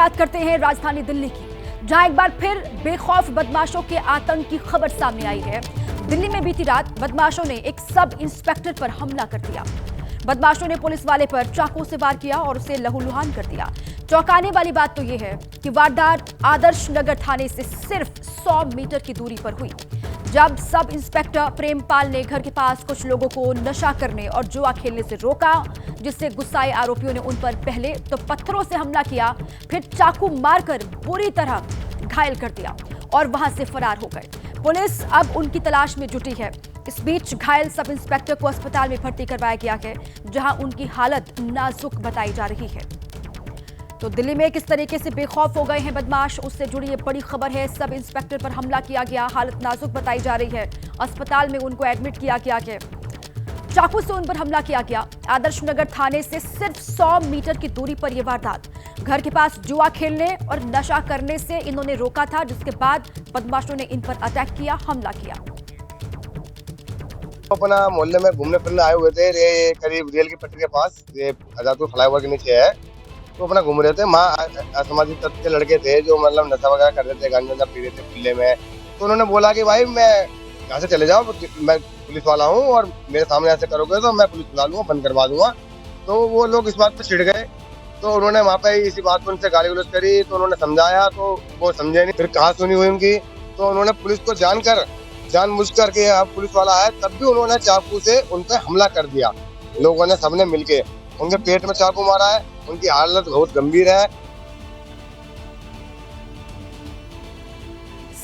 बात करते हैं राजधानी दिल्ली की, जहां एक बार फिर बेखौफ बदमाशों के आतंक की खबर सामने आई है। दिल्ली में बीती रात बदमाशों ने एक सब इंस्पेक्टर पर हमला कर दिया। बदमाशों ने पुलिस वाले पर चाकू से वार किया और उसे लहूलुहान कर दिया। चौंकाने वाली बात तो यह है कि वारदात आदर्श नगर थाने से सिर्फ 100 मीटर की दूरी पर हुई। जब सब इंस्पेक्टर प्रेमपाल ने घर के पास कुछ लोगों को नशा करने और जुआ खेलने से रोका, जिससे गुस्साए आरोपियों ने उन पर पहले तो पत्थरों से हमला किया, फिर चाकू मारकर बुरी तरह घायल कर दिया और वहां से फरार हो गए। पुलिस अब उनकी तलाश में जुटी है। इस बीच घायल सब इंस्पेक्टर को अस्पताल में भर्ती करवाया गया है, जहां उनकी हालत नाजुक बताई जा रही है। तो दिल्ली में किस तरीके से बेखौफ हो गए हैं बदमाश, उससे जुड़ी ये बड़ी खबर है। सब इंस्पेक्टर पर हमला किया गया, हालत नाजुक बताई जा रही है। अस्पताल में उनको एडमिट किया गया है। चाकू से उन पर हमला किया गया। आदर्श नगर थाने से सिर्फ 100 मीटर की दूरी पर यह वारदात। घर के पास जुआ खेलने और नशा करने से इन्होंने रोका था, जिसके बाद बदमाशों ने इन पर अटैक किया, हमला किया। अपना मोहल्ले में घूमने फिरने आए हुए थे, ये करीब रेल की पटरी के पास, ये आजादपुर फ्लाईओवर के नीचे है। तो अपना घूम रहे थे, असामाजिक तत्व के लड़के थे जो मतलब नशा वगैरह कर रहे थे, गांजा पी रहे थे खुले में। तो उन्होंने बोला कि भाई मैं यहाँ से चले जाओ, मैं पुलिस वाला हूँ और मेरे सामने ऐसे करोगे तो मैं पुलिस बुला लूंगा, बंद करवा दूंगा। तो वो लोग इस बात पे चिढ़ गए। तो उन्होंने वहाँ पे इसी बात पर उनसे गाली गलौज करी। तो उन्होंने समझाया तो वो समझे नहीं, फिर कहाँ सुनी हुई उनकी। तो उन्होंने पुलिस को जानबूझ करके अब पुलिस वाला है तब भी उन्होंने चाकू से उन पर हमला कर दिया। लोगों ने सबने मिलके उनके पेट में चाकू मारा है। उनकी हालत बहुत गंभीर है।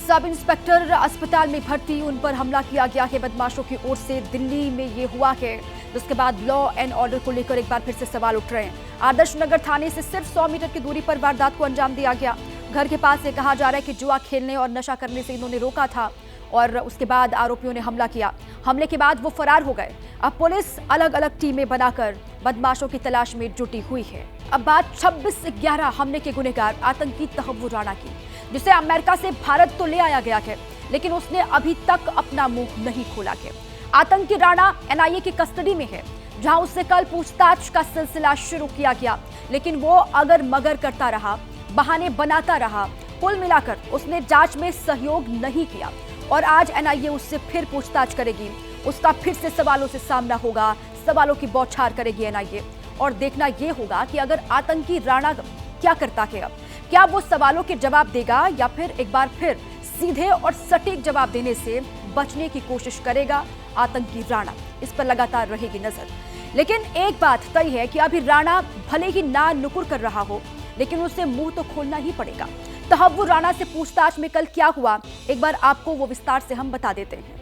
सब इंस्पेक्टर अस्पताल में भर्ती, उन पर हमला किया गया है बदमाशों की ओर से। दिल्ली में ये हुआ है, जिसके बाद लॉ एंड ऑर्डर को लेकर एक बार फिर से सवाल उठ रहे हैं। आदर्श नगर थाने से सिर्फ 100 मीटर की दूरी पर वारदात को अंजाम दिया गया। घर के पास से कहा जा रहा है कि जुआ खेलने और नशा करने से इन्होंने रोका था और उसके बाद आरोपियों ने हमला किया। हमले के बाद वो फरार हो गए। अब पुलिस अलग अलग टीमें बनाकर बदमाशों की तलाश में जुटी हुई है। अब बात 26/11 हमले के गुनहगार आतंकी तहव्वुर राणा की, जिसे अमेरिका से भारत तो ले आया गया है, लेकिन उसने अभी तक अपना मुंह नहीं खोला है। आतंकी राणा एनआईए की कस्टडी में है, जहां उससे कल पूछताछ का सिलसिला शुरू किया गया, लेकिन वो अगर मगर करता रहा, बहाने बनाता रहा। कुल मिलाकर उसने जांच में सहयोग नहीं किया और आज एनआईए उससे फिर पूछताछ करेगी। उसका फिर से सवालों से सामना होगा, सवालों की बौछार करेगी एनआईए और देखना यह होगा कि अगर आतंकी राणा क्या करता है, अब क्या वो सवालों के जवाब देगा या फिर एक बार फिर सीधे और सटीक जवाब देने से बचने की कोशिश करेगा आतंकी राणा। इस पर लगातार रहेगी नजर। लेकिन एक बात तय है कि अभी राणा भले ही ना नुकुर कर रहा हो, लेकिन उसे मुंह तो खोलना ही पड़ेगा। तहव्वुर राणा से पूछताछ में कल क्या हुआ, एक बार आपको वो विस्तार से हम बता देते हैं।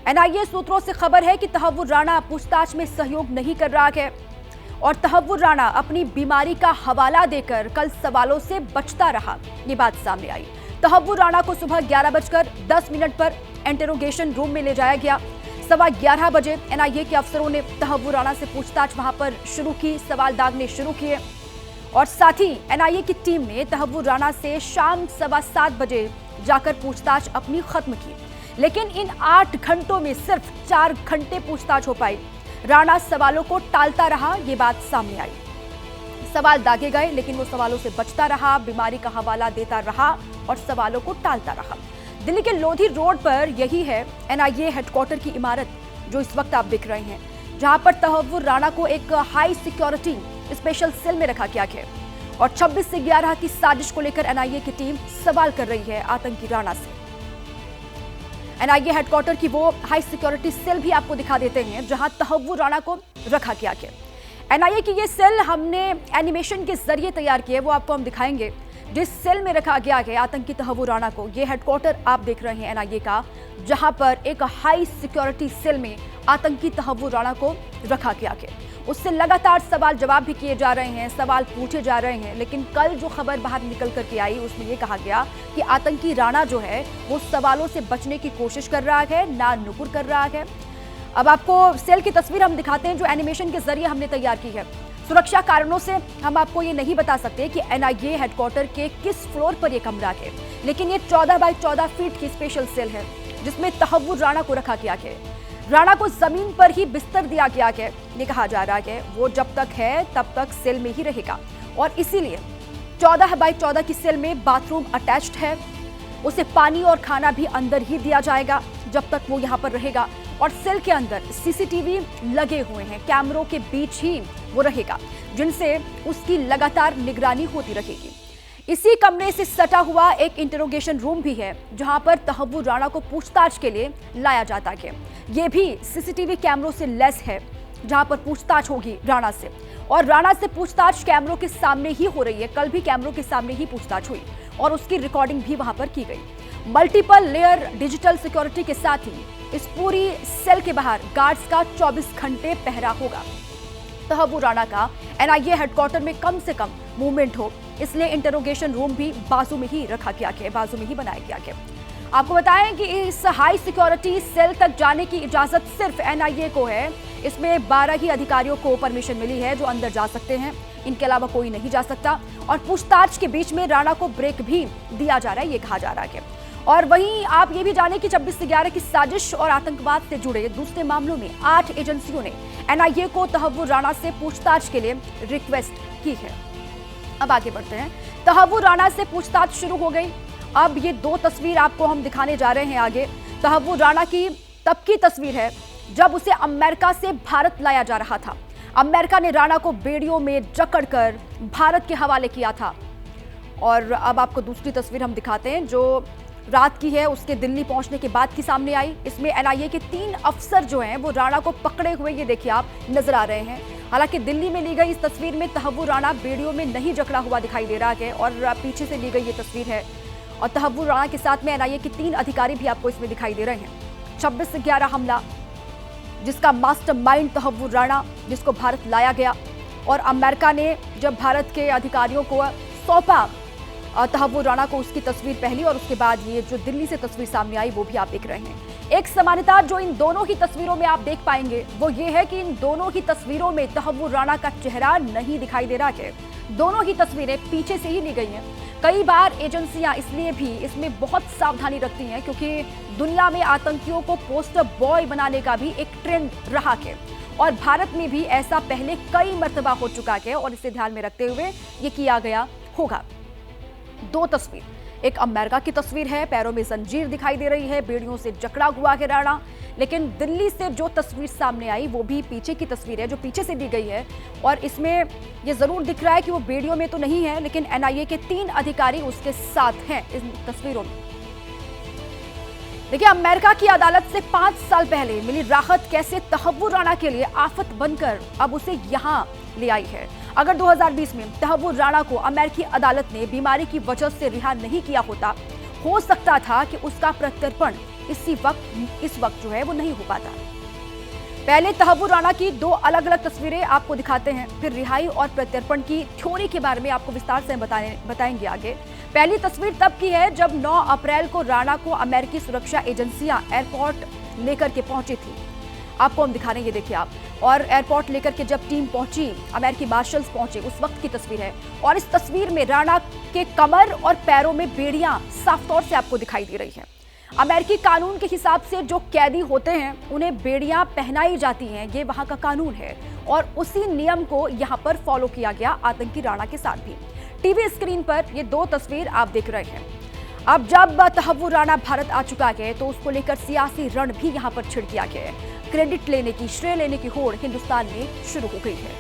एनआईए सूत्रों से खबर है कि तहव्वुर राणा पूछताछ में सहयोग नहीं कर रहा है और तहव्वुर राणा अपनी बीमारी का हवाला देकर कल सवालों से बचता रहा। ये बात सामने आई। तहव्वुर राणा को सुबह 11:10 पर इंटरोगेशन रूम में ले जाया गया। 11:15 बजे एनआईए के अफसरों ने तहव्वुर राणा से पूछताछ वहां पर शुरू की, सवाल दागने शुरू किए और साथ ही एनआईए की टीम ने तहव्वुर राणा से शाम 7:15 बजे जाकर पूछताछ अपनी खत्म की। लेकिन इन 8 घंटों में सिर्फ 4 घंटे पूछताछ हो पाई। राणा सवालों को टालता रहा, ये बात सामने आई। सवाल दागे गए, लेकिन वो सवालों से बचता रहा, बीमारी का हवाला देता रहा और सवालों को टालता रहा। दिल्ली के लोधी रोड पर यही है एनआईए हेडक्वार्टर की इमारत, जो इस वक्त आप देख रहे हैं, जहां पर तहव्वुर राणा को एक हाई सिक्योरिटी स्पेशल सेल में रखा गया है और 26/11 की साजिश को लेकर एनआईए की टीम सवाल कर रही है आतंकी राणा से। एनआईए हेडक्वार्टर की वो हाई सिक्योरिटी सेल भी आपको दिखा देते हैं, जहां तहव्वुर राणा को रखा गया है। एनआईए की ये सेल हमने एनिमेशन के जरिए तैयार की है, वो आपको हम दिखाएंगे। जिस सेल में रखा गया है आतंकी तहव्वुर राणा को, ये हेडक्वार्टर आप देख रहे हैं एनआईए का, जहां पर एक हाई सिक्योरिटी सेल में आतंकी तहव्वुर राणा को रखा गया है। उससे लगातार सवाल जवाब भी किए जा रहे हैं, सवाल पूछे जा रहे हैं। लेकिन कल जो खबर बाहर निकल करके आई, उसमें यह कहा गया कि आतंकी राणा जो है वो सवालों से बचने की कोशिश कर रहा है, ना नुकुर कर रहा है। अब आपको सेल की तस्वीर हम दिखाते हैं, जो एनिमेशन के जरिए हमने तैयार की है। सुरक्षा कारणों से हम आपको ये नहीं बता सकते कि एनआईए हेडक्वार्टर के किस फ्लोर पर यह कमरा है, लेकिन ये 14 बाय 14 फीट की स्पेशल सेल है, जिसमें तहव्वुर राणा को रखा गया है। राणा को जमीन पर ही बिस्तर दिया गया है। ये कहा जा रहा है वो जब तक है तब तक सेल में ही रहेगा और इसीलिए 14 बाई 14 की सेल में बाथरूम अटैच्ड है। उसे पानी और खाना भी अंदर ही दिया जाएगा जब तक वो यहाँ पर रहेगा। और सेल के अंदर सीसीटीवी लगे हुए हैं, कैमरों के बीच ही वो रहेगा, जिनसे उसकी लगातार निगरानी होती रहेगी। इसी कमरे से सटा हुआ एक इंटरोगेशन रूम भी है, जहां पर तहव्वुर राणा को पूछताछ के लिए लाया जाता है। ये भी सीसीटीवी कैमरों से लैस है, जहां पर पूछताछ होगी राणा से। और राणा से पूछताछ कैमरों के सामने ही हो रही है। कल भी कैमरों के सामने ही पूछताछ हुई और उसकी रिकॉर्डिंग भी वहां पर की गई। मल्टीपल लेयर डिजिटल सिक्योरिटी के साथ ही इस पूरी सेल के बाहर गार्ड्स का 24 घंटे पहरा होगा। तहव्वुर राणा का एनआईए हेडक्वार्टर में कम से कम मूवमेंट हो, इसलिए इंटरोगेशन रूम भी बाजू में ही रखा गया है, बाजू में ही बनाया गया है। आपको बताएं कि इस हाई सिक्योरिटी सेल तक जाने की इजाजत सिर्फ एनआईए को है। इसमें 12 ही अधिकारियों को परमिशन मिली है जो अंदर जा सकते हैं, इनके अलावा कोई नहीं जा सकता। और पूछताछ के बीच में राणा को ब्रेक भी दिया जा रहा है, ये कहा जा रहा है। और वहीं आप ये भी जाने कि 26 से 11 की साजिश और आतंकवाद से जुड़े दूसरे मामलों में 8 एजेंसियों ने एनआईए को तहव्वुर राणा से पूछताछ के लिए रिक्वेस्ट की है। अब आगे बढ़ते हैं। तहव्वुर राणा से पूछताछ शुरू हो गई। अब ये 2 तस्वीर आपको हम दिखाने जा रहे हैं आगे। तहव्वुर राणा की तब की तस्वीर है जब उसे अमेरिका से भारत लाया जा रहा था। अमेरिका ने राणा को बेड़ियों में जकड़कर भारत के हवाले किया था। और अब आपको दूसरी तस्वीर हम दिखाते हैं जो रात की है, उसके दिल्ली पहुंचने के बाद की सामने आई। इसमें एनआईए के 3 अफसर जो हैं वो राणा को पकड़े हुए, ये देखिए आप नजर आ रहे हैं। हालांकि दिल्ली में ली गई इस तस्वीर में तहव्वुर राणा बेड़ियों में नहीं जकड़ा हुआ दिखाई दे रहा है और पीछे से ली गई ये तस्वीर है। और तहव्वुर राणा के साथ में एनआईए के 3 अधिकारी भी आपको इसमें दिखाई दे रहे हैं। 26 से 11 हमला, जिसका मास्टरमाइंड तहव्वुर राणा, जिसको भारत लाया गया। और अमेरिका ने जब भारत के अधिकारियों को सौंपा तहव्वुर राणा को, उसकी तस्वीर पहली और उसके बाद ये जो दिल्ली से तस्वीर सामने आई वो भी आप देख रहे हैं। एक समानता जो इन दोनों ही तस्वीरों में आप देख पाएंगे वो ये है कि इन दोनों ही तस्वीरों में तहव्वुर राणा का चेहरा नहीं दिखाई दे रहा है। दोनों ही तस्वीरें पीछे से ही ली गई हैं। कई बार एजेंसियां इसलिए भी इसमें बहुत सावधानी रखती हैं क्योंकि दुनिया में आतंकियों को पोस्टर बॉय बनाने का भी एक ट्रेंड रहा है और भारत में भी ऐसा पहले कई मर्तबा हो चुका है और इसे ध्यान में रखते हुए ये किया गया होगा। 2 तस्वीर, एक अमेरिका की तस्वीर है, पैरों में जंजीर दिखाई दे रही है, बेड़ियों से जकड़ा हुआ है राणा। लेकिन दिल्ली से जो तस्वीर सामने आई वो भी पीछे की तस्वीर है, जो पीछे से दी गई है। और इसमें ये जरूर दिख रहा है कि वो बेड़ियों में तो नहीं है, लेकिन एनआईए के 3 अधिकारी उसके साथ हैं इन तस्वीरों में। देखिए, अमेरिका की अदालत से 5 साल पहले मिली राहत कैसे तहव्वुर राणा के लिए आफत बनकर अब उसे यहां ले आई है। अगर 2020 में तहव्वुर राणा को अमेरिकी अदालत ने बीमारी की वजह से रिहा नहीं किया होता, हो सकता था कि उसका प्रत्यर्पण इस वक्त जो है वो नहीं हो पाता। पहले तहव्वुर राणा की 2 अलग अलग तस्वीरें आपको दिखाते हैं, फिर रिहाई और प्रत्यर्पण की थ्योरी के बारे में आपको विस्तार से बताएंगे आगे। पहली तस्वीर तब की है जब 9 अप्रैल को राणा को अमेरिकी सुरक्षा एजेंसियां एयरपोर्ट लेकर के पहुंची थी। आपको हम दिखा रहे हैं, ये देखिए आप। और एयरपोर्ट लेकर के जब टीम पहुंची, अमेरिकी मार्शल्स पहुंचे, उस वक्त की तस्वीर है। और इस तस्वीर में राणा के कमर और पैरों में बेड़ियां साफ तौर से आपको दिखाई दे रही हैं। अमेरिकी कानून के हिसाब से जो कैदी होते हैं उन्हें बेड़ियां पहनाई जाती हैं, ये वहां का कानून है और उसी नियम को यहां पर फॉलो किया गया आतंकी राणा के साथ भी। टीवी स्क्रीन पर ये 2 तस्वीर आप देख रहे हैं। अब जब तहव्वुर राणा भारत आ चुका है तो उसको लेकर सियासी रण भी यहां पर छिड़ किया गया है। क्रेडिट लेने की, श्रेय लेने की होड़ हिंदुस्तान में शुरू हो गई है।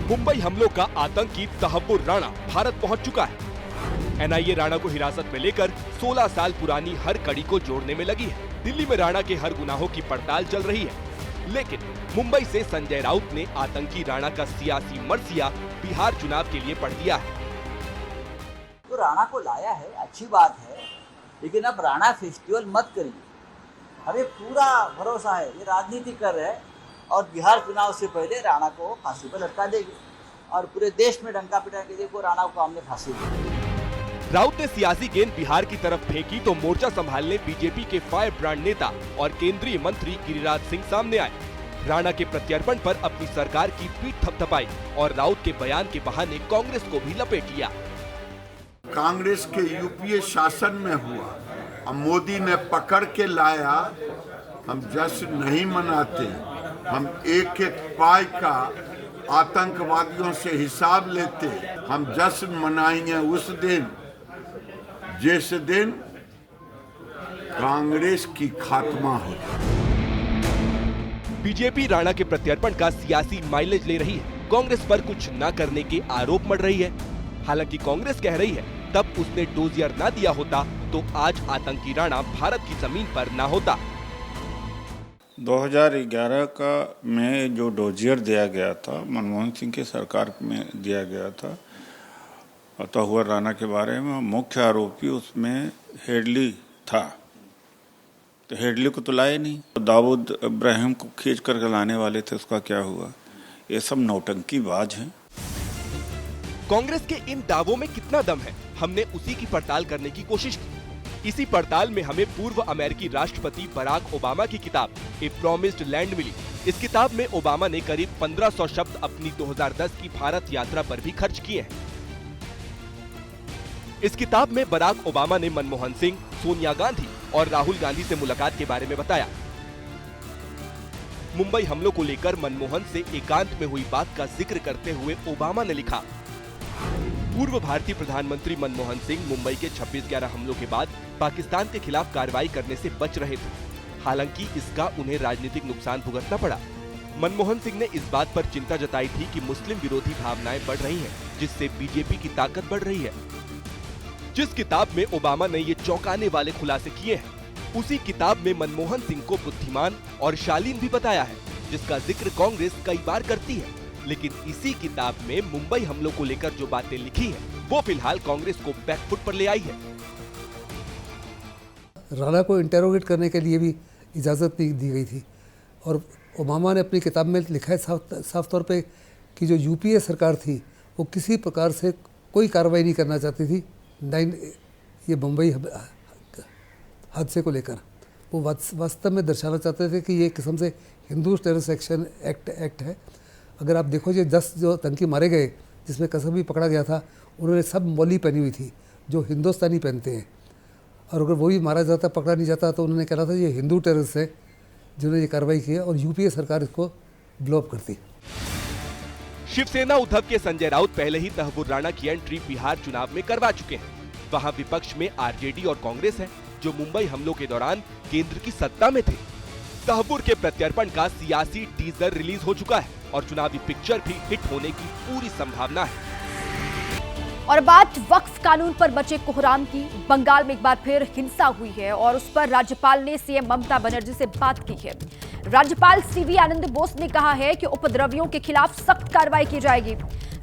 मुंबई हमलों का आतंकी तहव्वुर राणा भारत पहुंच चुका है। एनआईए राणा को हिरासत में लेकर 16 साल पुरानी हर कड़ी को जोड़ने में लगी है। दिल्ली में राणा के हर गुनाहों की पड़ताल चल रही है, लेकिन मुंबई से संजय राउत ने आतंकी राणा का सियासी मरसिया बिहार चुनाव के लिए पढ़ दिया है। तो राणा को लाया है, अच्छी बात है, लेकिन अब राणा फेस्टिवल मत करिए। हमें पूरा भरोसा है ये राजनीति कर रहे हैं और बिहार चुनाव से पहले राणा को फांसी पर लटका देंगे और पूरे देश में डंका पिटाएंगे, देखो राणा को हमने फांसी दी। राउत ने सियासी गेंद बिहार की तरफ फेंकी तो मोर्चा संभालने बीजेपी के फायर ब्रांड नेता और केंद्रीय मंत्री गिरिराज सिंह सामने आए। राणा के प्रत्यर्पण पर अपनी सरकार की पीठ थपथपाई और राउत के बयान के बहाने कांग्रेस को भी लपेट लिया। कांग्रेस के यूपीए शासन में हुआ, अब मोदी ने पकड़ के लाया, हम जश्न नहीं मनाते, हम एक एक पाई का आतंकवादियों से हिसाब लेते। हम जश्न मनाएंगे उस दिन जिस दिन कांग्रेस की खात्मा हो। बीजेपी राणा के प्रत्यर्पण का सियासी माइलेज ले रही है, कांग्रेस पर कुछ न करने के आरोप मढ़ रही है। हालांकि कांग्रेस कह रही है तब उसने डोजियर न दिया होता तो आज आतंकी राणा भारत की जमीन पर न होता। 2011 का में जो डोजियर दिया गया था, मनमोहन सिंह की सरकार में दिया गया था तहुवर राणा के बारे में, मुख्य आरोपी उसमें हेडली था। तो हेडली को तो लाए नहीं, दाऊद इब्राहिम को खींच कर लाने वाले थे, उसका क्या हुआ? ये सब नौटंकीबाज हैं। कांग्रेस के इन दावों में कितना दम है, हमने उसी की पड़ताल करने की कोशिश की। इसी पड़ताल में हमें पूर्व अमेरिकी राष्ट्रपति बराक ओबामा की किताब ए प्रॉमिस्ड लैंड मिली। इस किताब में ओबामा ने करीब 1500 शब्द अपनी 2010 की भारत यात्रा पर भी खर्च किए हैं। इस किताब में बराक ओबामा ने मनमोहन सिंह, सोनिया गांधी और राहुल गांधी से मुलाकात के बारे में बताया। मुंबई हमलों को लेकर मनमोहन से एकांत में हुई बात का जिक्र करते हुए ओबामा ने लिखा, पूर्व भारतीय प्रधानमंत्री मनमोहन सिंह मुंबई के 26/11 हमलों के बाद पाकिस्तान के खिलाफ कार्रवाई करने से बच रहे थे। हालांकि इसका उन्हें राजनीतिक नुकसान भुगतना पड़ा। मनमोहन सिंह ने इस बात पर चिंता जताई थी कि मुस्लिम विरोधी भावनाएं बढ़ रही हैं, जिससे बीजेपी की ताकत बढ़ रही है। जिस किताब में ओबामा ने ये चौंकाने वाले खुलासे किए हैं, उसी किताब में मनमोहन सिंह को बुद्धिमान और शालीन भी बताया है, जिसका जिक्र कांग्रेस कई बार करती है। लेकिन इसी किताब में मुंबई हमलों को लेकर जो बातें लिखी है, वो फिलहाल कांग्रेस को बैकफुट पर ले आई है। राणा को इंटेरोगेट करने के लिए भी इजाज़त नहीं दी गई थी और ओबामा ने अपनी किताब में लिखा है साफ तौर पे कि जो यूपीए सरकार थी वो किसी प्रकार से कोई कार्रवाई नहीं करना चाहती थी ये मुंबई हादसे को लेकर। वो वास्तव में दर्शाना चाहते थे कि ये किस्म से हिंदू टेररिस्ट एक्शन एक्ट है। अगर आप देखो ये 10 जो आतंकी मारे गए, जिसमें कसम भी पकड़ा गया था, उन्होंने सब मौली पहनी हुई थी जो हिंदुस्तानी पहनते हैं, और अगर वो भी मारा जाता, पकड़ा नहीं जाता, तो उन्होंने कहना था ये हिंदू टेररिस्ट है जिन्होंने ये कार्रवाई की है और यूपीए सरकार इसको ब्लो अप करती। शिवसेना उद्धव के संजय राउत पहले ही तहव्वुर राणा की एंट्री बिहार चुनाव में करवा चुके हैं। वहां विपक्ष में आरजेडी और कांग्रेस है, जो मुंबई हमलों के दौरान केंद्र की सत्ता में थे। तहव्वुर के प्रत्यर्पण का सियासी टीजर रिलीज हो चुका है और चुनावी पिक्चर भी हिट होने की पूरी संभावना है। और बात वक्फ कानून पर बचे कोहराम की। बंगाल में एक बार फिर हिंसा हुई है और उस पर राज्यपाल ने सीएम ममता बनर्जी से बात की है। राज्यपाल सीवी आनंद बोस ने कहा है कि उपद्रवियों के खिलाफ सख्त कार्रवाई की जाएगी।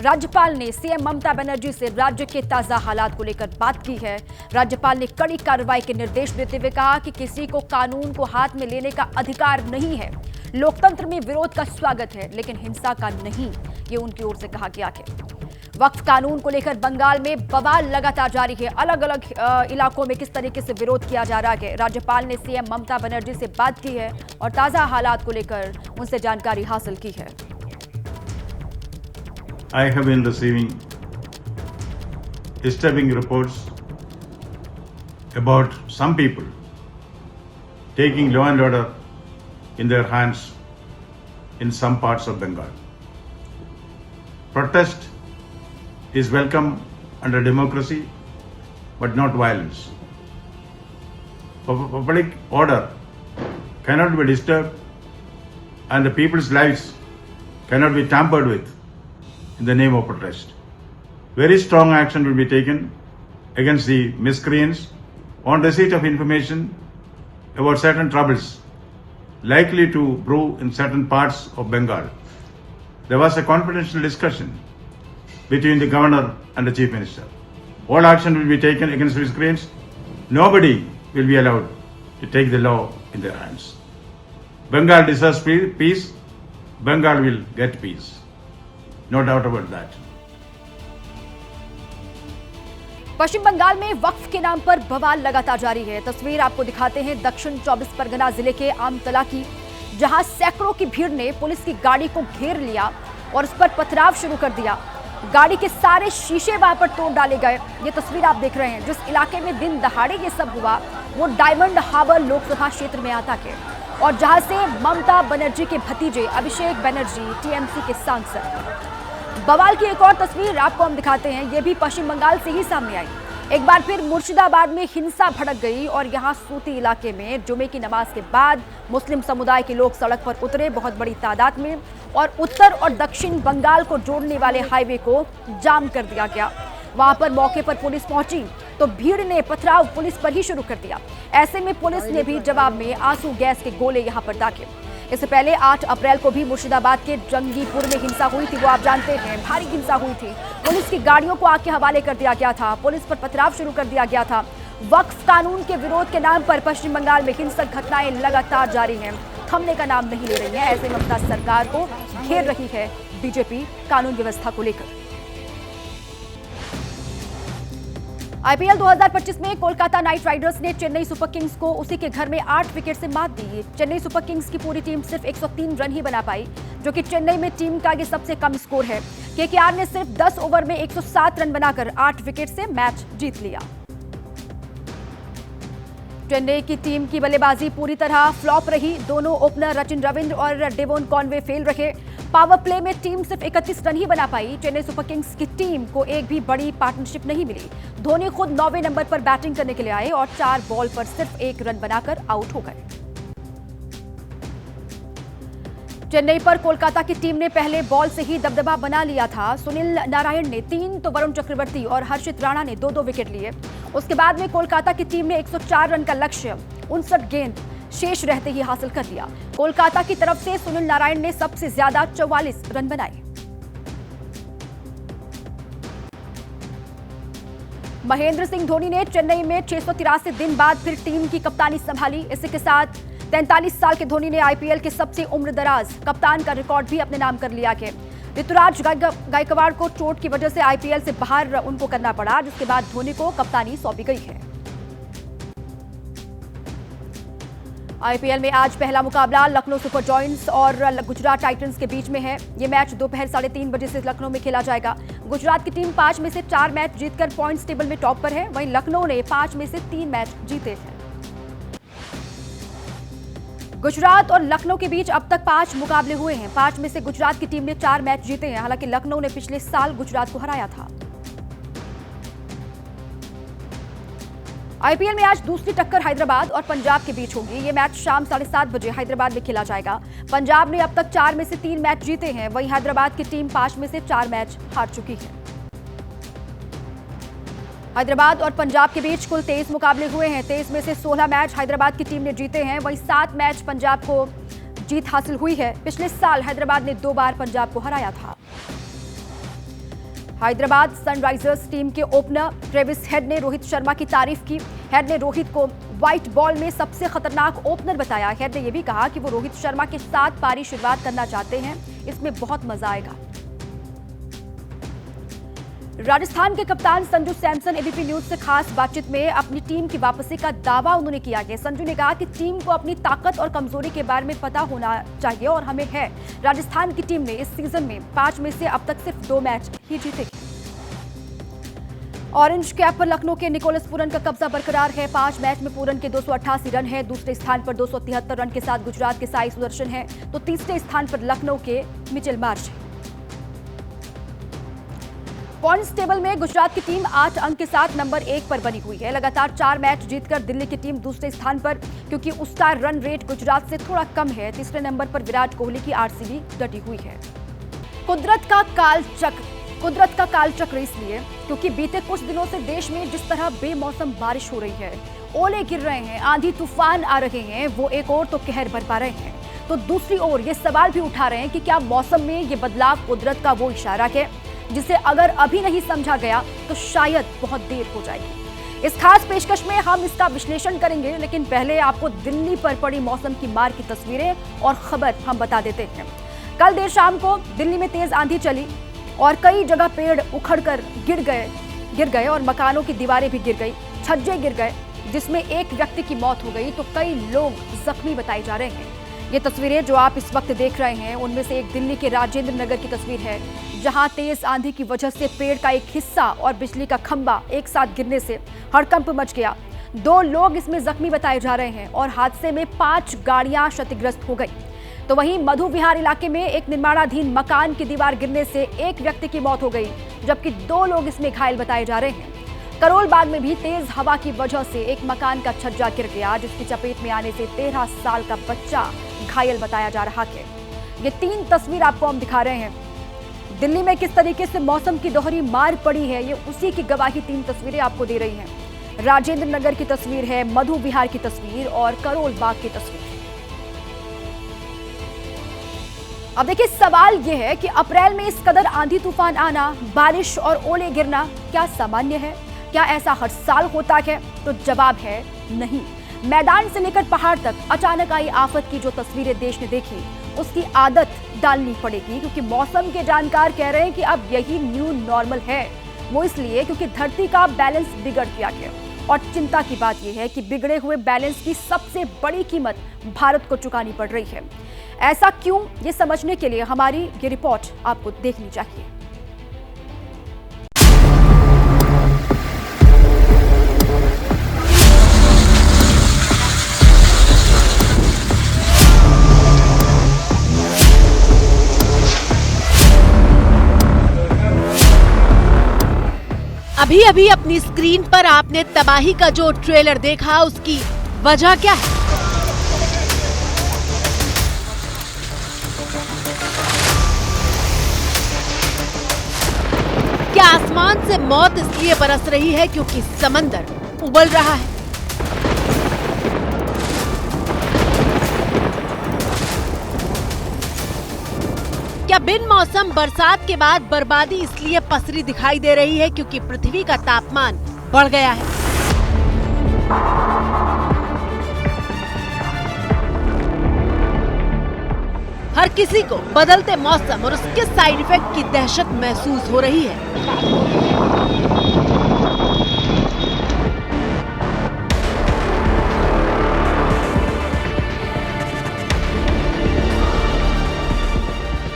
राज्यपाल ने सीएम ममता बनर्जी से राज्य के ताजा हालात को लेकर बात की है। राज्यपाल ने कड़ी कार्रवाई के निर्देश देते हुए कहा कि किसी को कानून को हाथ में लेने का अधिकार नहीं है। लोकतंत्र में विरोध का स्वागत है, लेकिन हिंसा का नहीं, ये उनकी ओर से कहा गया है। वक्फ कानून को लेकर बंगाल में बवाल लगातार जारी है। अलग अलग इलाकों में किस तरीके से विरोध किया जा रहा है। राज्यपाल ने सीएम ममता बनर्जी से बात की है और ताजा हालात को लेकर उनसे जानकारी हासिल की है। I have been receiving disturbing reports about some people taking law and order in their hands in some parts of Bengal. Protest is welcome under democracy, but not violence. Public order cannot be disturbed and the people's lives cannot be tampered with in the name of protest. Very strong action will be taken against the miscreants on receipt of information about certain troubles likely to brew in certain parts of Bengal. There was a confidential discussion between the governor and the chief minister. All action will be taken against miscreants. Nobody will be allowed to take the law in their hands. Bengal deserves peace. Bengal will get peace. No doubt about that. पश्चिम बंगाल में वक्फ के नाम पर बवाल लगातार जारी है। तस्वीर आपको दिखाते हैं दक्षिण 24 परगना जिले के आमतला की, जहां सैकड़ों की भीड़ ने पुलिस की गाड़ी को घेर लिया और उस पर पथराव शुरू कर दिया। गाड़ी के सारे शीशे वहां पर तोड़ डाले गए। ये तस्वीर आप देख रहे हैं। जिस इलाके में दिन दहाड़े ये सब हुआ वो डायमंड हार्बर लोकसभा क्षेत्र में आता है और जहां से ममता बनर्जी के भतीजे अभिषेक बनर्जी टीएमसी के सांसद। बवाल की एक और तस्वीर आपको हम दिखाते हैं, ये भी पश्चिम बंगाल से ही सामने आई। एक बार फिर मुर्शिदाबाद में हिंसा भड़क गई और यहां सूती इलाके में जुमे की नमाज के बाद मुस्लिम समुदाय के लोग सड़क पर उतरे बहुत बड़ी तादाद में, और उत्तर और दक्षिण बंगाल को जोड़ने वाले हाईवे को जाम कर दिया गया। वहां पर मौके पर पुलिस पहुंची तो भीड़ ने पथराव पुलिस पर ही शुरू कर दिया। ऐसे में पुलिस ने भी जवाब में आंसू गैस के गोले यहां पर दागे। इससे पहले 8 अप्रैल को भी मुर्शिदाबाद के जंगीपुर में हिंसा हुई थी, वो आप जानते हैं, भारी हिंसा हुई थी। पुलिस की गाड़ियों को आग के हवाले कर दिया गया था, पुलिस पर पथराव शुरू कर दिया गया था। वक्फ कानून के विरोध के नाम पर पश्चिम बंगाल में हिंसक घटनाएं लगातार जारी हैं, थमने का नाम नहीं ले रही है। ऐसे में ममता सरकार को घेर रही है बीजेपी कानून व्यवस्था को लेकर। आईपीएल 2025 में कोलकाता नाइट राइडर्स ने चेन्नई सुपर किंग्स को उसी के घर में 8 विकेट से मात दी। चेन्नई सुपर किंग्स की पूरी टीम सिर्फ 103 रन ही बना पाई, जो कि चेन्नई में टीम का ये सबसे कम स्कोर है। केकेआर ने सिर्फ 10 ओवर में 107 रन बनाकर 8 विकेट से मैच जीत लिया। चेन्नई की टीम की बल्लेबाजी पूरी तरह फ्लॉप रही। दोनों ओपनर सचिन रविंद्र और डेवोन कॉनवे फेल रहे। पावर प्ले में टीम सिर्फ 31 रन ही बना पाई। चेन्नई सुपर किंग्स की टीम को एक भी बड़ी पार्टनरशिप नहीं मिली। धोनी खुद 9वें नंबर पर बैटिंग करने के लिए आए और 4 बॉल पर सिर्फ 1 रन बनाकर आउट हो गए। चेन्नई पर कोलकाता की टीम ने पहले बॉल से ही दबदबा बना लिया था। सुनील नारायण ने 3 तो वरुण चक्रवर्ती और हर्षित राणा ने 2-2 विकेट लिए। उसके बाद में कोलकाता की टीम ने 104 रन का लक्ष्य 59 गेंद शेष रहते ही हासिल कर लिया। कोलकाता की तरफ से सुनील नारायण ने सबसे ज्यादा 44 रन बनाए। महेंद्र सिंह धोनी ने चेन्नई में 683 दिन बाद फिर टीम की कप्तानी संभाली। इसी के साथ 43 साल के धोनी ने आईपीएल के सबसे उम्रदराज कप्तान का रिकॉर्ड भी अपने नाम कर लिया है। ऋतुराज गायकवाड़ को चोट की वजह से आईपीएल से बाहर उनको करना पड़ा, जिसके बाद धोनी को कप्तानी सौंपी गई है। आईपीएल में आज पहला मुकाबला लखनऊ सुपर जॉयंट्स और गुजरात टाइटंस के बीच में है। ये मैच दोपहर 3:30 बजे से लखनऊ में खेला जाएगा। गुजरात की टीम 5 में से 4 मैच जीतकर पॉइंट्स टेबल में टॉप पर है, वहीं लखनऊ ने 5 में से 3 मैच जीते हैं। गुजरात और लखनऊ के बीच अब तक 5 मुकाबले हुए हैं। 5 में से गुजरात की टीम ने 4 मैच जीते हैं। हालांकि लखनऊ ने पिछले साल गुजरात को हराया था। आईपीएल में आज दूसरी टक्कर हैदराबाद और पंजाब के बीच होगी। ये मैच शाम 7:30 बजे हैदराबाद में खेला जाएगा। पंजाब ने अब तक 4 में से 3 मैच जीते हैं, वहीं हैदराबाद की टीम 5 में से 4 मैच हार चुकी है। हैदराबाद और पंजाब के बीच कुल 23 मुकाबले हुए हैं। 23 में से 16 मैच हैदराबाद की टीम ने जीते हैं, वहीं 7 मैच पंजाब को जीत हासिल हुई है। पिछले साल हैदराबाद ने 2 बार पंजाब को हराया था। हैदराबाद सनराइजर्स टीम के ओपनर ट्रेविस हेड ने रोहित शर्मा की तारीफ की। हेड ने रोहित को व्हाइट बॉल में सबसे खतरनाक ओपनर बताया। हेड ने यह भी कहा कि वो रोहित शर्मा के साथ पारी शुरुआत करना चाहते हैं, इसमें बहुत मजा आएगा। राजस्थान के कप्तान संजू सैमसन एबीपी न्यूज से खास बातचीत में अपनी टीम की वापसी का दावा उन्होंने किया है। संजू ने कहा कि टीम को अपनी ताकत और कमजोरी के बारे में पता होना चाहिए और हमें है। राजस्थान की टीम ने इस सीजन में 5 में से अब तक सिर्फ 2 मैच ही जीते। ऑरेंज कैप पर लखनऊ के निकोलस पूरन का कब्जा बरकरार है। 5 मैच में पूरन के 288 रन है। दूसरे स्थान पर 273 रन के साथ गुजरात के साई सुदर्शन है, तो तीसरे स्थान पर लखनऊ के मिचेल मार्श है। पॉइंट्स टेबल में गुजरात की टीम 8 अंक के साथ नंबर 1 पर बनी हुई है। लगातार 4 मैच जीतकर दिल्ली की टीम दूसरे स्थान पर, क्योंकि उसका रन रेट गुजरात से थोड़ा कम है। तीसरे नंबर पर विराट कोहली की आरसीबी डटी हुई है। कुदरत का कालचक्र इसलिए क्योंकि बीते कुछ दिनों से देश में जिस तरह बेमौसम बारिश हो रही है, ओले गिर रहे हैं, आंधी तूफान आ रहे हैं, वो एक और तो कहर बरपा रहे हैं, तो दूसरी ओर ये सवाल भी उठा रहे हैं कि क्या मौसम में ये बदलाव कुदरत का वो इशारा है जिसे अगर अभी नहीं समझा गया तो शायद बहुत देर हो जाएगी। इस खास पेशकश में हम इसका विश्लेषण करेंगे, लेकिन पहले आपको दिल्ली पर पड़ी मौसम की मार की तस्वीरें और खबर हम बता देते हैं। कल देर शाम को दिल्ली में तेज आंधी चली और कई जगह पेड़ उखड़कर गिर गए और मकानों की दीवारें भी गिर गई, छज्जे गिर गए, जिसमें एक व्यक्ति की मौत हो गई तो कई लोग जख्मी बताए जा रहे हैं। ये तस्वीरें जो आप इस वक्त देख रहे हैं उनमें से एक दिल्ली के राजेंद्र नगर की तस्वीर है, जहां तेज आंधी की वजह से पेड़ का एक हिस्सा और बिजली का खंभा एक साथ गिरने से हड़कंप मच गया। 2 लोग इसमें जख्मी बताए जा रहे हैं और हादसे में 5 गाड़ियां क्षतिग्रस्त हो गई। तो वहीं मधु विहार इलाके में एक निर्माणाधीन मकान की दीवार गिरने से एक व्यक्ति की मौत हो गई, जबकि 2 लोग इसमें घायल बताए जा रहे हैं। करोल बाग में भी तेज हवा की वजह से एक मकान का छज्जा गिर गया, जिसकी चपेट में आने से 13 साल का बच्चा घायल बताया जा रहा है। ये 3 तस्वीर आपको हम दिखा रहे हैं। दिल्ली में किस तरीके से मौसम की दोहरी मार पड़ी है, ये उसी की गवाही 3 तस्वीरें आपको दे रही हैं। राजेंद्र नगर की तस्वीर है, मधु विहार की तस्वीर और करोल बाग की तस्वीर। अब देखिए, सवाल यह है कि अप्रैल में इस कदर आंधी तूफान आना, बारिश और ओले गिरना क्या सामान्य है? क्या ऐसा हर साल होता है? तो जवाब है नहीं। मैदान से लेकर पहाड़ तक अचानक आई आफत की जो तस्वीरें देश ने देखी, उसकी आदत डालनी पड़ेगी, क्योंकि मौसम के जानकार कह रहे हैं कि अब यही न्यू नॉर्मल है। वो इसलिए क्योंकि धरती का बैलेंस बिगड़ गया है और चिंता की बात यह है कि बिगड़े हुए बैलेंस की सबसे बड़ी कीमत भारत को चुकानी पड़ रही है। ऐसा क्यों, ये समझने के लिए हमारी ये रिपोर्ट आपको देखनी चाहिए। अभी अभी अपनी स्क्रीन पर आपने तबाही का जो ट्रेलर देखा, उसकी वजह क्या है? क्या आसमान से मौत इसलिए बरस रही है क्योंकि समंदर उबल रहा है? क्या बिन मौसम बरसात के बाद बर्बादी इसलिए पसरी दिखाई दे रही है क्योंकि पृथ्वी का तापमान बढ़ गया है? हर किसी को बदलते मौसम और उसके साइड इफेक्ट की दहशत महसूस हो रही है।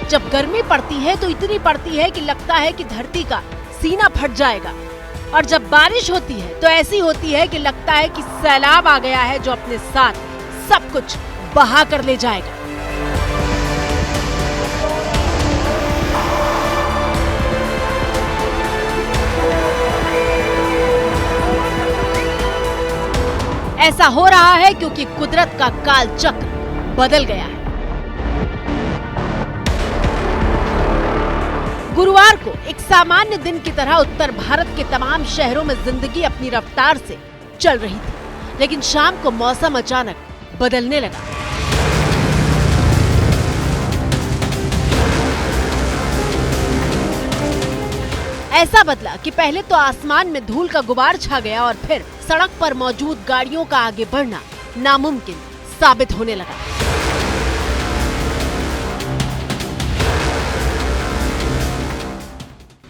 जब गर्मी पड़ती है तो इतनी पड़ती है कि लगता है कि धरती का सीना फट जाएगा, और जब बारिश होती है तो ऐसी होती है कि लगता है कि सैलाब आ गया है जो अपने साथ सब कुछ बहा कर ले जाएगा। ऐसा हो रहा है क्योंकि कुदरत का काल चक्र बदल गया है। गुरुवार को एक सामान्य दिन की तरह उत्तर भारत के तमाम शहरों में जिंदगी अपनी रफ्तार से चल रही थी, लेकिन शाम को मौसम अचानक बदलने लगा। ऐसा बदला कि पहले तो आसमान में धूल का गुबार छा गया और फिर सड़क पर मौजूद गाड़ियों का आगे बढ़ना नामुमकिन साबित होने लगा।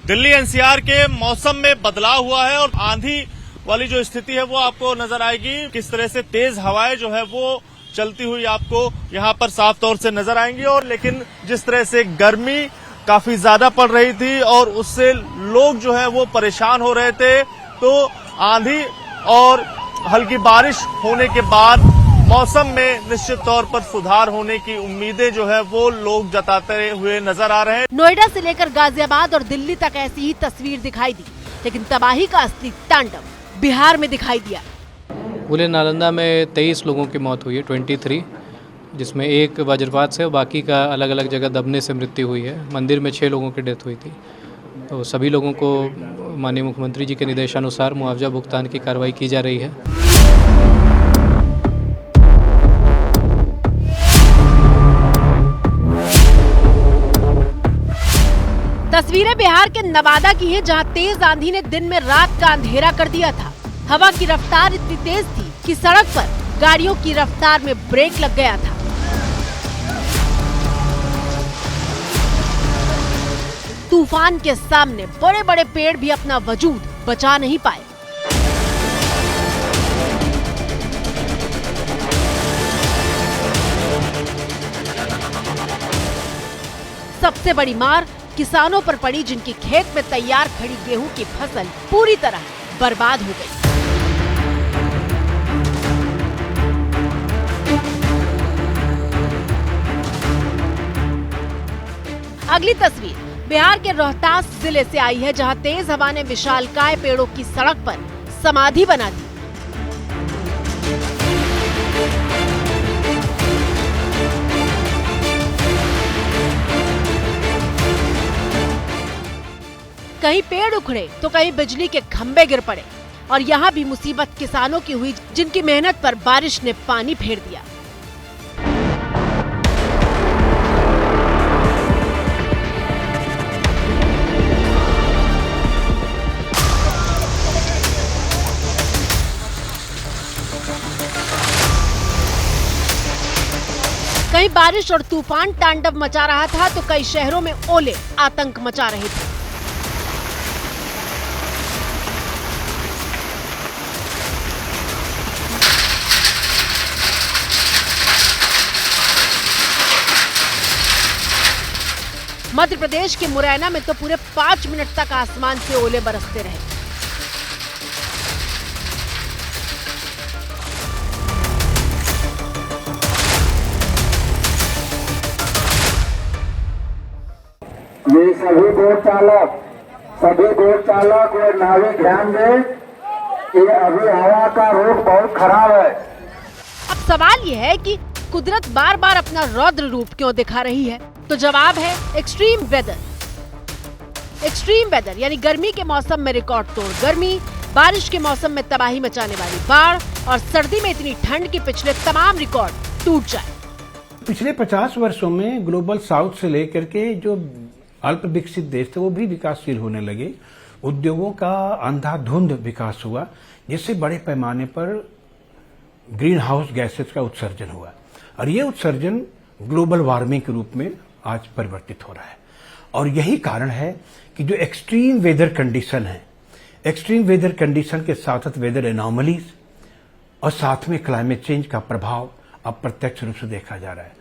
दिल्ली एनसीआर के मौसम में बदलाव हुआ है और आंधी वाली जो स्थिति है वो आपको नजर आएगी। किस तरह से तेज हवाएं जो है वो चलती हुई आपको यहाँ पर साफ तौर से नजर आएंगी। और लेकिन जिस तरह से गर्मी काफी ज्यादा पड़ रही थी और उससे लोग जो है वो परेशान हो रहे थे, तो आंधी और हल्की बारिश होने के बाद मौसम में निश्चित तौर पर सुधार होने की उम्मीदें जो है वो लोग जताते हुए नजर आ रहे हैं। नोएडा से लेकर गाजियाबाद और दिल्ली तक ऐसी ही तस्वीर दिखाई दी, लेकिन तबाही का असली तांडव बिहार में दिखाई दिया। पूरे नालंदा में 23 लोगों की मौत हुई है, 23, जिसमें एक वज्रपात से, बाकी का अलग अलग जगह दबने से मृत्यु हुई है। मंदिर में 6 लोगों की डेथ हुई थी। तो सभी लोगों को माननीय मुख्यमंत्री जी के निर्देशानुसार मुआवजा भुगतान की कार्रवाई की जा रही है। तस्वीरें बिहार के नवादा की हैं, जहां तेज आंधी ने दिन में रात का अंधेरा कर दिया था। हवा की रफ्तार इतनी तेज थी कि सड़क पर गाड़ियों की रफ्तार में ब्रेक लग गया था। तूफान के सामने बड़े बड़े पेड़ भी अपना वजूद बचा नहीं पाए। सबसे बड़ी मार किसानों पर पड़ी, जिनकी खेत में तैयार खड़ी गेहूं की फसल पूरी तरह बर्बाद हो गई। अगली तस्वीर बिहार के रोहतास जिले से आई है, जहां तेज हवा ने विशालकाय पेड़ों की सड़क पर समाधि बना दी। कहीं पेड़ उखड़े तो कहीं बिजली के खंभे गिर पड़े, और यहाँ भी मुसीबत किसानों की हुई, जिनकी मेहनत पर बारिश ने पानी फेर दिया। कहीं बारिश और तूफान तांडव मचा रहा था तो कई शहरों में ओले आतंक मचा रहे थे। मध्य प्रदेश के मुरैना में तो पूरे 5 मिनट तक आसमान से ओले बरसते रहे। ये सभी बोट चालक और नाविक ध्यान दें कि अभी हवा का रुख बहुत खराब है। अब सवाल ये है कि कुदरत बार बार अपना रौद्र रूप क्यों दिखा रही है? तो जवाब है एक्सट्रीम वेदर। एक्सट्रीम वेदर यानी गर्मी के मौसम में रिकॉर्ड तोड़ गर्मी, बारिश के मौसम में तबाही मचाने वाली बाढ़, और सर्दी में इतनी ठंड कि पिछले तमाम रिकॉर्ड टूट जाए। पिछले 50 वर्षों में ग्लोबल साउथ से लेकर के जो अल्प विकसित देश थे वो भी विकासशील होने लगे। उद्योगों का अंधाधुंध विकास हुआ, जिससे बड़े पैमाने पर ग्रीन हाउस गैसेस का उत्सर्जन हुआ, और ये उत्सर्जन ग्लोबल वार्मिंग के रूप में आज परिवर्तित हो रहा है। और यही कारण है कि जो एक्सट्रीम वेदर कंडीशन है, एक्सट्रीम वेदर कंडीशन के साथ साथ वेदर एनॉमलीज और साथ में क्लाइमेट चेंज का प्रभाव अब प्रत्यक्ष रूप से देखा जा रहा है।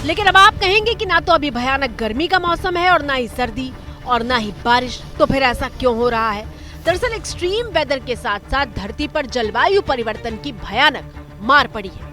लेकिन अब आप कहेंगे कि ना तो अभी भयानक गर्मी का मौसम है और ना ही सर्दी और ना ही बारिश, तो फिर ऐसा क्यों हो रहा है? दरअसल एक्सट्रीम वेदर के साथ साथ धरती पर जलवायु परिवर्तन की भयानक मार पड़ी है।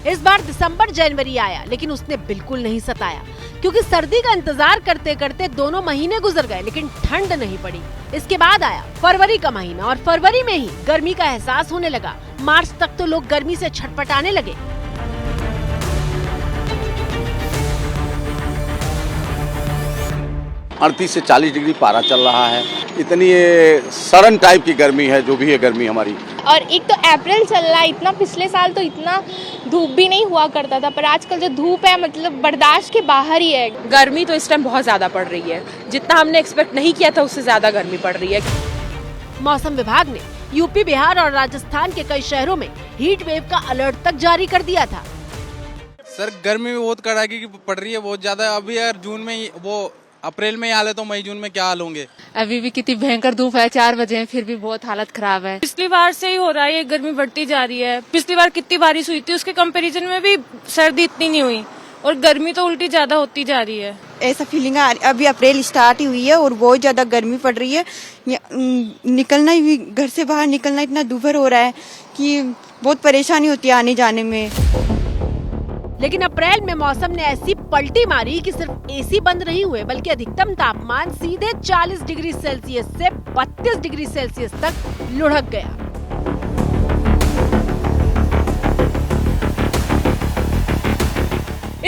इस बार दिसंबर जनवरी आया, लेकिन उसने बिल्कुल नहीं सताया, क्योंकि सर्दी का इंतजार करते करते दोनों महीने गुजर गए, लेकिन ठंड नहीं पड़ी। इसके बाद आया फरवरी का महीना, और फरवरी में ही गर्मी का एहसास होने लगा। मार्च तक तो लोग गर्मी से छटपटाने लगे। अड़तीस से 40 डिग्री पारा चल रहा है। इतनी सड़न टाइप की गर्मी है, जो भी है गर्मी हमारी। और एक तो अप्रैल चल रहा है, इतना पिछले साल तो इतना धूप भी नहीं हुआ करता था, पर आजकल जो धूप है मतलब बर्दाश्त के बाहर ही है। गर्मी तो इस टाइम बहुत ज्यादा पड़ रही है, जितना हमने एक्सपेक्ट नहीं किया था उससे ज्यादा गर्मी पड़ रही है। मौसम विभाग ने यूपी, बिहार और राजस्थान के कई शहरों में हीट वेव का अलर्ट तक जारी कर दिया था। सर गर्मी में बहुत कड़ाके की पड़ रही है, बहुत ज्यादा। अभी यार जून में वो अप्रैल में ही हाल है, तो मई जून में क्या हाल होंगे? अभी भी कितनी भयंकर धूप है, 4 बजे फिर भी बहुत हालत खराब है। पिछली बार से ही हो रहा है, ये गर्मी बढ़ती जा रही है। पिछली बार कितनी बारिश हुई थी, उसके कंपैरिजन में भी सर्दी इतनी नहीं हुई, और गर्मी तो उल्टी ज्यादा होती जा रही है। ऐसा फीलिंग है अभी अप्रैल स्टार्ट ही हुई है और बहुत ज्यादा गर्मी पड़ रही है। निकलना ही, घर से बाहर निकलना इतना दूभर हो रहा है कि बहुत परेशानी होती है आने जाने में। लेकिन अप्रैल में मौसम ने ऐसी पलटी मारी कि सिर्फ एसी बंद नहीं हुए, बल्कि अधिकतम तापमान सीधे 40 डिग्री सेल्सियस से 32 डिग्री सेल्सियस तक लुढ़क गया।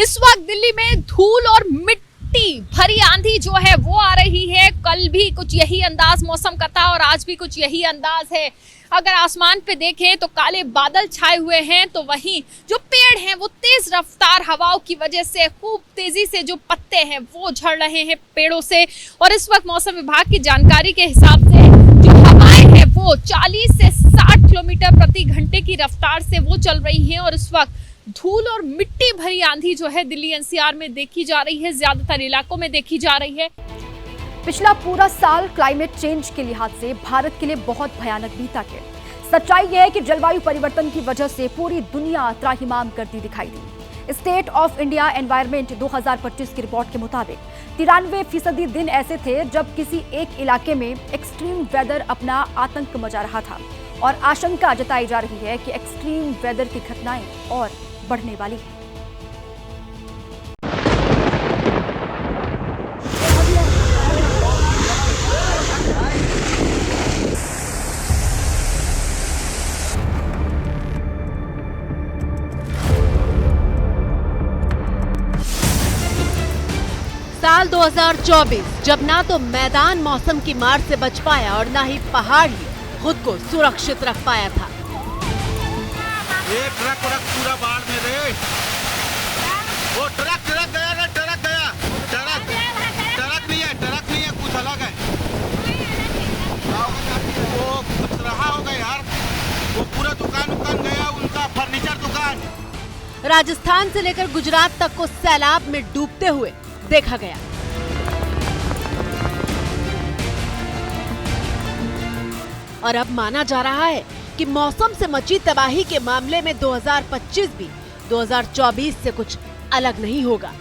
इस वक्त दिल्ली में धूल और मिट्टी भरी आंधी जो है वो आ रही है। कल भी कुछ यही अंदाज मौसम का था और आज भी कुछ यही अंदाज है। अगर आसमान पे देखें तो काले बादल छाए हुए हैं, तो वहीं जो पेड़ हैं वो तेज रफ्तार हवाओं की वजह से खूब तेजी से जो पत्ते हैं वो झड़ रहे हैं पेड़ों से। और इस वक्त मौसम विभाग की जानकारी के हिसाब से जो हवाएं हैं वो 40 से 60 किलोमीटर प्रति घंटे की रफ्तार से वो चल रही हैं। और इस वक्त धूल और मिट्टी भरी आंधी जो है दिल्ली एनसीआर में देखी जा रही है, ज्यादातर इलाकों में देखी जा रही है। पिछला पूरा साल क्लाइमेट चेंज के लिहाज से भारत के लिए बहुत भयानक बीता है। सच्चाई यह है कि जलवायु परिवर्तन की वजह से पूरी दुनिया त्राहिमाम करती दिखाई दी। स्टेट ऑफ इंडिया एनवायरनमेंट 2025 की रिपोर्ट के मुताबिक 93% दिन ऐसे थे जब किसी एक इलाके में एक्सट्रीम वेदर अपना आतंक मचा रहा था और आशंका जताई जा रही है कि एक्सट्रीम वेदर की घटनाएं और बढ़ने वाली हैं। साल 2024 जब ना तो मैदान मौसम की मार से बच पाया और ना ही पहाड़ ही खुद को सुरक्षित रख पाया था। ये ट्रक पूरा बाढ़ में रे, वो ट्रक गया ना, ट्रक नहीं है, कुछ अलग है। वो कुछ रहा होगा यार, वो पूरा दुकान गया, उनका फर्नीचर दुकान। राजस्थान से लेकर गुजरात तक को सैलाब में डूबते हुए देखा गया। और अब माना जा रहा है कि मौसम से मची तबाही के मामले में 2025 भी 2024 से कुछ अलग नहीं होगा।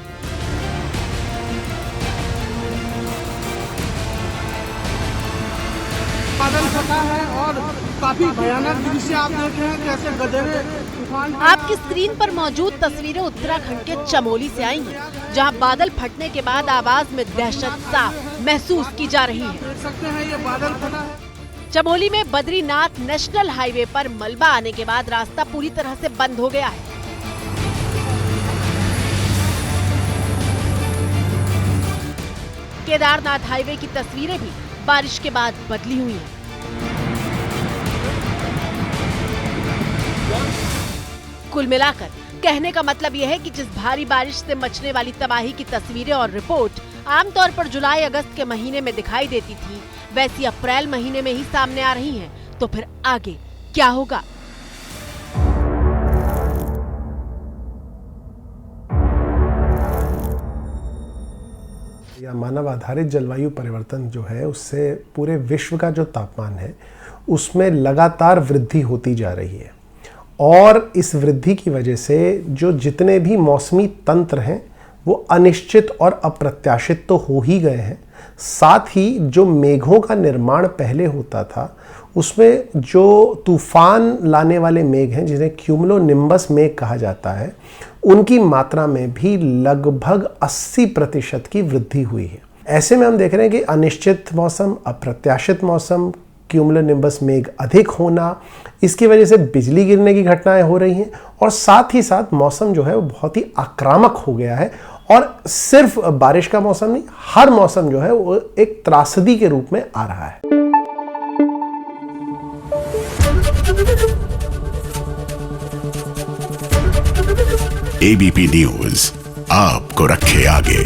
बादल फटा है और काफी भयानक दृश्य आप देख रहे हैं, कैसे गधे तूफान। आपकी स्क्रीन पर मौजूद तस्वीरें उत्तराखंड के चमोली से आई हैं, जहां बादल फटने के बाद आवाज में दहशत साफ महसूस की जा रही है। देख सकते हैं ये बादल फटा है। चमोली में बद्रीनाथ नेशनल हाईवे पर मलबा आने के बाद रास्ता पूरी तरह से बंद हो गया है। केदारनाथ हाईवे की तस्वीरें भी बारिश के बाद बदली हुई हैं। कुल मिलाकर कहने का मतलब यह है कि जिस भारी बारिश से मचने वाली तबाही की तस्वीरें और रिपोर्ट आमतौर पर जुलाई अगस्त के महीने में दिखाई देती थी, वैसी अप्रैल महीने में ही सामने आ रही हैं। तो फिर आगे क्या होगा? या मानव आधारित जलवायु परिवर्तन जो है, उससे पूरे विश्व का जो तापमान है उसमें लगातार वृद्धि होती जा रही है। और इस वृद्धि की वजह से जो जितने भी मौसमी तंत्र हैं वो अनिश्चित और अप्रत्याशित तो हो ही गए हैं। साथ ही जो मेघों का निर्माण पहले होता था उसमें जो तूफान लाने वाले मेघ हैं, जिन्हें क्यूमुलोनिम्बस मेघ कहा जाता है, उनकी मात्रा में भी लगभग 80% की वृद्धि हुई है। ऐसे में हम देख रहे हैं कि अनिश्चित मौसम, अप्रत्याशित मौसम, क्यूमुलोनिम्बस मेघ अधिक होना, इसकी वजह से बिजली गिरने की घटनाएं हो रही हैं और साथ ही साथ मौसम जो है वो बहुत ही आक्रामक हो गया है। और सिर्फ बारिश का मौसम नहीं, हर मौसम जो है वो एक त्रासदी के रूप में आ रहा है। एबीपी न्यूज आपको रखे आगे।